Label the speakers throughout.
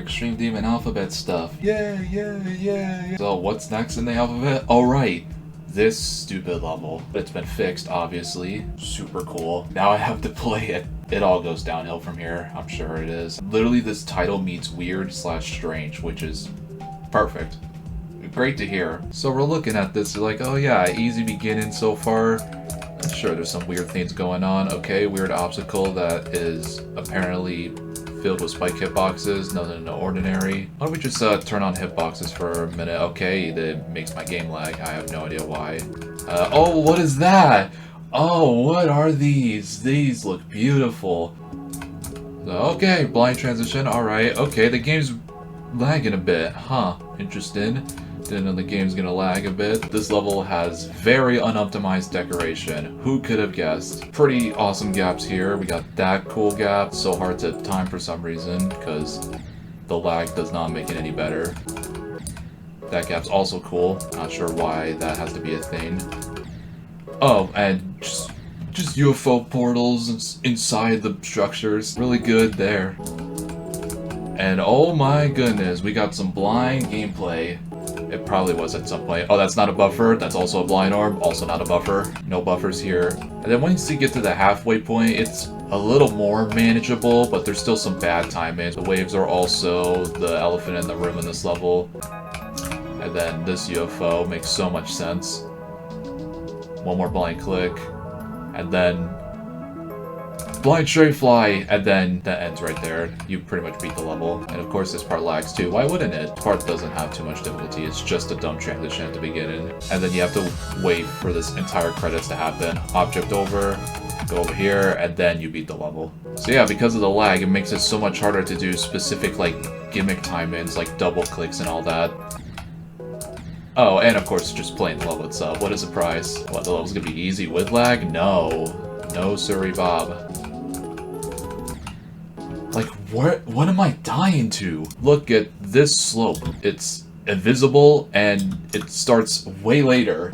Speaker 1: Extreme Demon alphabet stuff. Yeah. So what's next in the alphabet? Oh right, this stupid level. It's been fixed, obviously. Super cool. Now I have to play it. It all goes downhill from here. I'm sure it is. Literally, this title meets weird/strange, which is perfect. Great to hear. So we're looking at this, like, oh yeah, easy beginning so far. Sure, there's some weird things going on. Okay, weird obstacle that is apparently filled with spike hitboxes. Nothing ordinary. Why don't we just turn on hitboxes for a minute? Okay, that makes my game lag. I have no idea why. Oh, what is that? Oh, what are these? These look beautiful. Okay, blind transition. Alright, okay, the game's lagging a bit. Huh, interesting. Didn't know the game's gonna lag a bit. This level has very unoptimized decoration. Who could have guessed? Pretty awesome gaps here. We got that cool gap. So hard to time for some reason, because the lag does not make it any better. That gap's also cool. Not sure why that has to be a thing. Oh, and just UFO portals inside the structures. Really good there. And oh my goodness, we got some blind gameplay. It probably was at some point. Oh, that's not a buffer. That's also a blind orb. Also not a buffer. No buffers here. And then once you get to the halfway point, it's a little more manageable, but there's still some bad timing. The waves are also the elephant in the room in this level. And then this UFO makes so much sense. One more blind click. And then blind straight fly, and then that ends right there. You pretty much beat the level. And of course this part lags too. Why wouldn't it? This part doesn't have too much difficulty. It's just a dumb transition at the beginning. And then you have to wait for this entire credits to happen. Object over, go over here, and then you beat the level. So yeah, because of the lag, it makes it so much harder to do specific like gimmick timings, like double clicks and all that. Oh, and of course just playing the level itself. What a surprise. What, the level's gonna be easy with lag? No. No siree bob. Like, what am I dying to? Look at this slope. It's invisible, and it starts way later.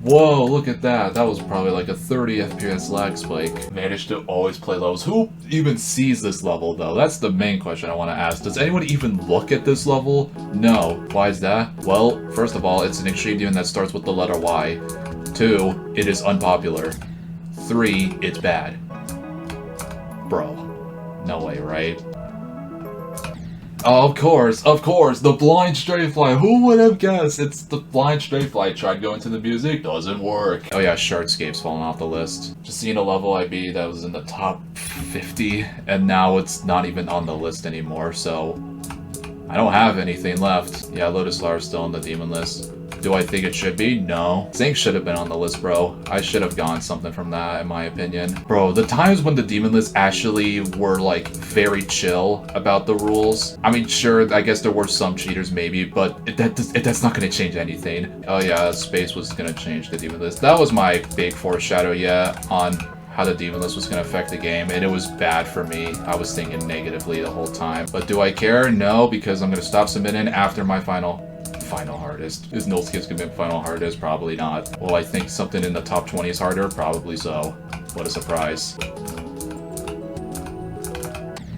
Speaker 1: Whoa, look at that. That was probably like a 30 FPS lag spike. Managed to always play levels. Who even sees this level, though? That's the main question I want to ask. Does anyone even look at this level? No. Why is that? Well, first of all, it's an extreme demon that starts with the letter Y. 2, it is unpopular. 3, it's bad. Bro, no way, right? Oh, of course, the blind straight fly. Who would have guessed? It's the blind straight fly. Tried going to the music, doesn't work. Oh yeah, Shardscape's falling off the list. Just seeing a level I beat that was in the top 50, and now it's not even on the list anymore, so I don't have anything left. Yeah, Lotus Flower's still on the demon list. Do I think it should be? No. Zinc should have been on the list, bro. I should have gotten something from that, in my opinion. Bro, the times when the demon lists actually were, like, very chill about the rules. I mean, sure, I guess there were some cheaters, maybe, but that's not gonna change anything. Oh yeah, space was gonna change the demon list. That was my big foreshadow, yeah, on how the demon list was going to affect the game, and it was bad for me. I was thinking negatively the whole time. But do I care? No, because I'm going to stop submitting after my final hardest. Is No Skip's gonna be final hardest? Probably not. Well, I think something in the top 20 is harder? Probably so. What a surprise.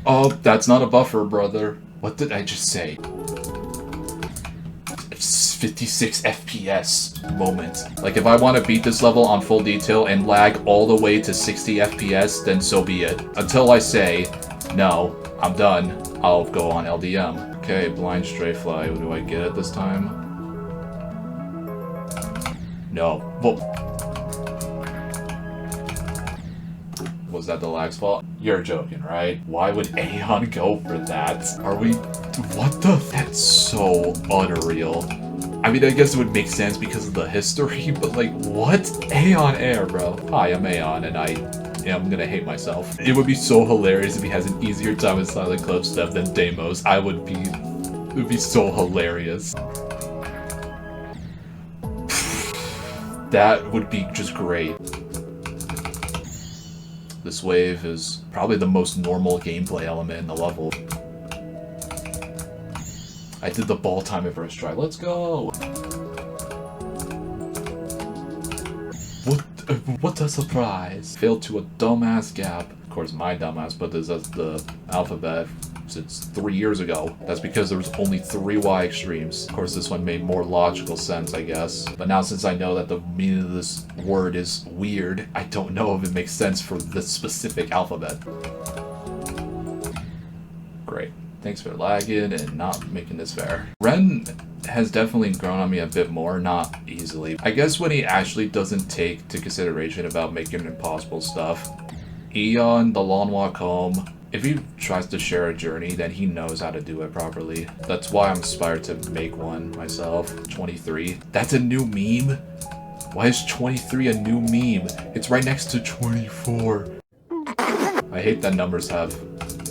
Speaker 1: Oh, that's not a buffer, brother. What did I just say? 56 FPS moment. Like, if I want to beat this level on full detail and lag all the way to 60 FPS, then so be it. Until I say, no, I'm done, I'll go on LDM. Okay, blind straight fly. What do I get at this time? No. Well, was that the lag's fault? You're joking, right? Why would Aeon go for that? Are we... What the... That's so unreal. I mean, I guess it would make sense because of the history, but like, what? Aeon Air, bro. Hi, I'm Aeon, and I'm gonna hate myself. It would be so hilarious if he has an easier time with Silent Club stuff than Deimos. It would be so hilarious. That would be just great. This wave is probably the most normal gameplay element in the level. I did the ball time at first try. Let's go! What a surprise! Failed to a dumbass gap. course, my dumbass put this as the alphabet since 3 years ago. That's because there was only 3 Y extremes. Of course, this one made more logical sense, I guess. But now since I know that the meaning of this word is weird, I don't know if it makes sense for this specific alphabet. Great. Thanks for lagging and not making this fair. Ren has definitely grown on me a bit more, not easily. I guess when he actually doesn't take into consideration about making impossible stuff. Eon, the long walk home, if he tries to share a journey, then he knows how to do it properly. That's why I'm inspired to make one myself. 23. That's a new meme? Why is 23 a new meme? It's right next to 24. I hate that numbers have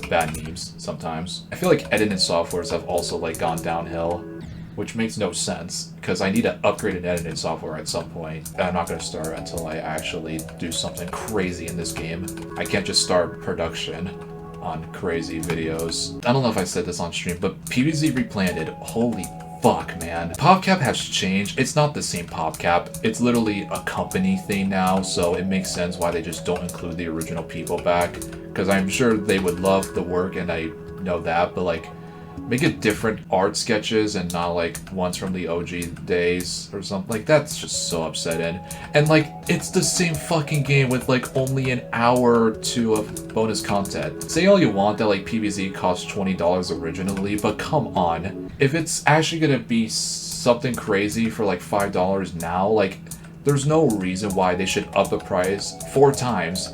Speaker 1: bad memes sometimes. I feel like editing softwares have also like gone downhill, which makes no sense because I need to upgrade an editing software at some point. And I'm not going to start until I actually do something crazy in this game. I can't just start production on crazy videos. I don't know if I said this on stream, but PvZ replanted. Holy fuck, man. PopCap has changed. It's not the same PopCap. It's literally a company thing now, so it makes sense why they just don't include the original people back. Because I'm sure they would love the work, and I know that, but like, make it different art sketches and not like ones from the OG days or something. Like, that's just so upsetting. And like, it's the same fucking game with like only an hour or 2 of bonus content. Say all you want that like PvZ cost $20 originally, but come on. If it's actually gonna be something crazy for like $5 now, like, there's no reason why they should up the price 4 times.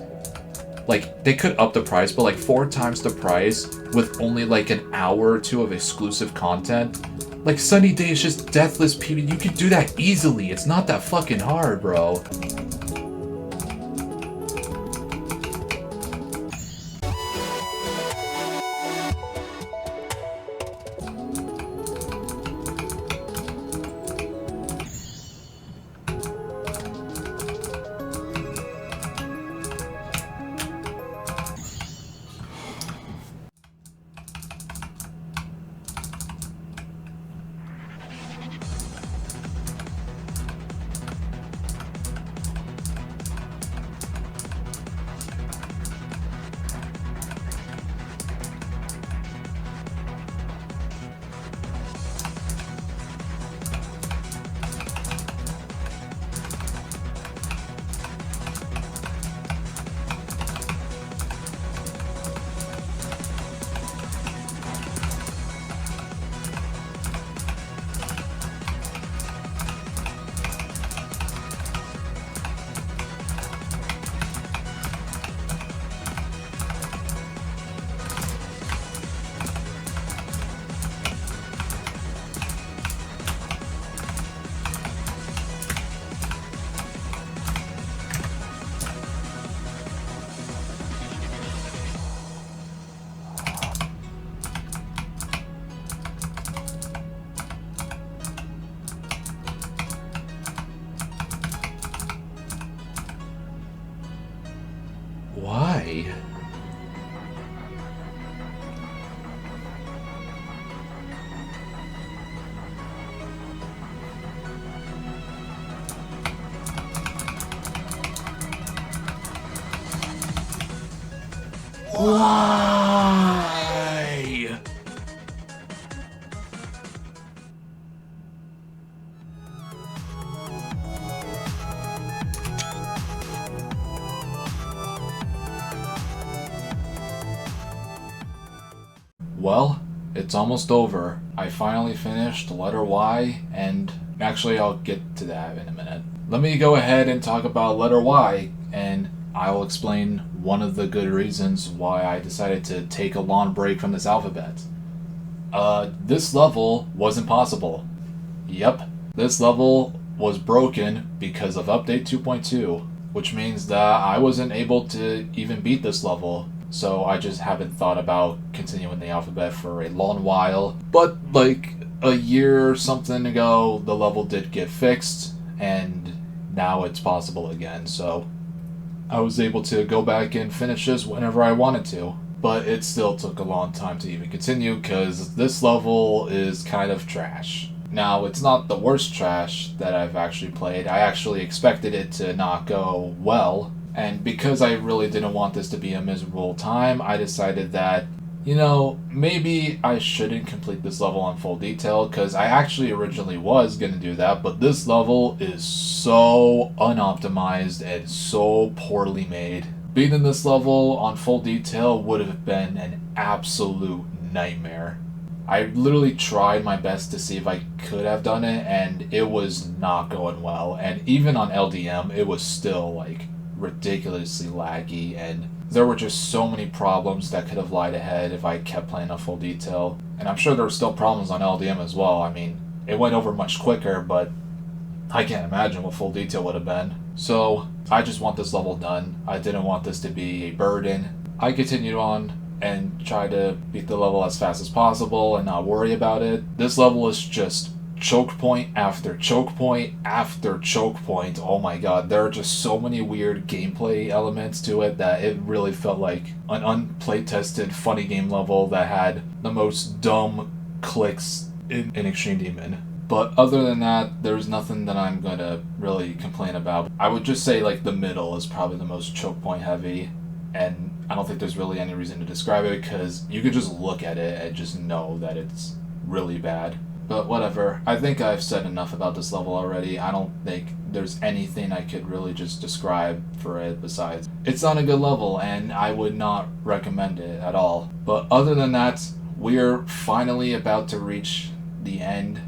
Speaker 1: Like, they could up the price, but like 4 times the price with only like an hour or 2 of exclusive content. Like, Sunny Day is just deathless PvP. You could do that easily. It's not that fucking hard, bro. Why? Why? Well, it's almost over. I finally finished letter Y, and actually I'll get to that in a minute. Let me go ahead and talk about letter Y, and I will explain one of the good reasons why I decided to take a long break from this alphabet. This level wasn't possible. Yep, this level was broken because of update 2.2, which means that I wasn't able to even beat this level. So I just haven't thought about continuing the alphabet for a long while. But like a year or something ago, the level did get fixed, and now it's possible again. So I was able to go back and finish this whenever I wanted to. But it still took a long time to even continue because this level is kind of trash. Now, it's not the worst trash that I've actually played. I actually expected it to not go well, And because I really didn't want this to be a miserable time, I decided that, you know, maybe I shouldn't complete this level on full detail, because I actually originally was going to do that, but this level is so unoptimized and so poorly made. Beating this level on full detail would have been an absolute nightmare. I literally tried my best to see if I could have done it, and it was not going well. And even on LDM, it was still like ridiculously laggy, and there were just so many problems that could have lied ahead if I kept playing on full detail. And I'm sure there were still problems on LDM as well. I mean, it went over much quicker, but I can't imagine what full detail would have been. So I just want this level done. I didn't want this to be a burden. I continued on and try to beat the level as fast as possible and not worry about it. This level is just choke point after choke point after choke point. Oh my god, there are just so many weird gameplay elements to it that it really felt like an unplay-tested funny game level that had the most dumb clicks in Extreme Demon. But other than that, there's nothing that I'm gonna really complain about. I would just say like the middle is probably the most choke point heavy, and I don't think there's really any reason to describe it because you could just look at it and just know that it's really bad. But whatever, I think I've said enough about this level already. I don't think there's anything I could really just describe for it besides it's not a good level and I would not recommend it at all. But other than that, we're finally about to reach the end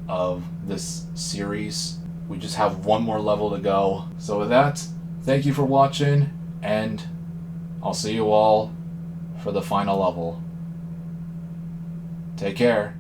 Speaker 1: of this series. We just have one more level to go. So with that, thank you for watching, and I'll see you all for the final level. Take care.